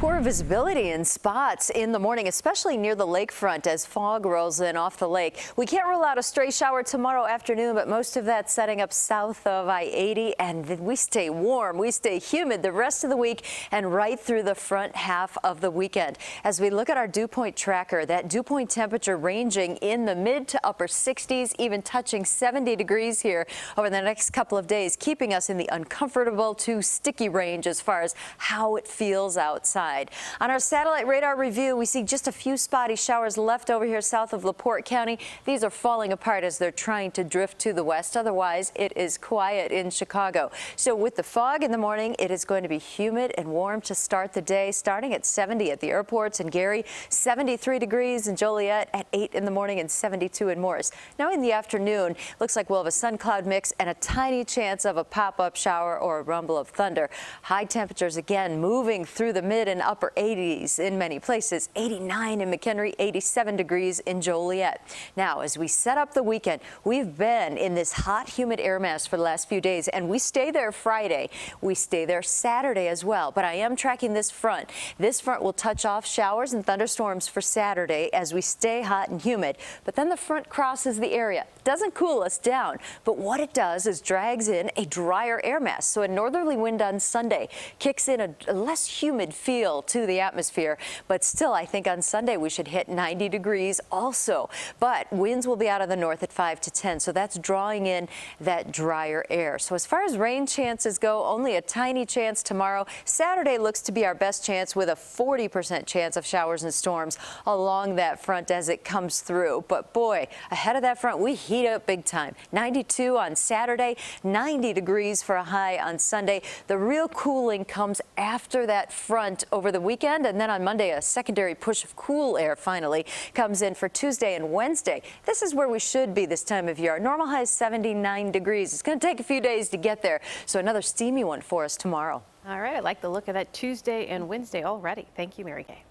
Poor visibility in spots in the morning, especially near the lakefront as fog rolls in off the lake. We can't rule out a stray shower tomorrow afternoon, but most of that setting up south of I-80, and we stay warm, we stay humid the rest of the week and right through the front half of the weekend. As we look at our dew point tracker, that dew point temperature ranging in the mid to upper 60s, even touching 70 degrees here over the next couple of days, keeping us in the uncomfortable to sticky range as far as how it feels outside. On our satellite radar review, we see just a few spotty showers left over here south of LaPorte County. These are falling apart as they're trying to drift to the west. Otherwise, it is quiet in Chicago. So with the fog in the morning, it is going to be humid and warm to start the day, starting at 70 at the airports in Gary, 73 degrees in Joliet at 8 in the morning and 72 in Morris. Now in the afternoon, looks like we'll have a sun-cloud mix and a tiny chance of a pop-up shower or a rumble of thunder. High temperatures again moving through the mid and upper 80s in many places, 89 in McHenry, 87 degrees in Joliet. Now, as we set up the weekend, we've been in this hot, humid air mass for the last few days, and we stay there Friday. We stay there Saturday as well, but I am tracking this front. This front will touch off showers and thunderstorms for Saturday as we stay hot and humid, but then the front crosses the area. Doesn't cool us down, but what it does is drags in a drier air mass. So a northerly wind on Sunday kicks in a less humid feel to the atmosphere, but still I think on Sunday we should hit 90 degrees also. But winds will be out of the north at 5 to 10, so that's drawing in that drier air. So as far as rain chances go, only a tiny chance tomorrow. Saturday looks to be our best chance with a 40% chance of showers and storms along that front as it comes through. But boy, ahead of that front, we heat up big time. 92 on Saturday, 90 degrees for a high on Sunday. The real cooling comes after that front over the weekend, and then on Monday a secondary push of cool air finally comes in for Tuesday and Wednesday. This is where we should be this time of year. Our normal high is 79 degrees. It's going to take a few days to get there, so another steamy one for us tomorrow. All right, I like the look of that Tuesday and Wednesday already. Thank you, Mary Kay.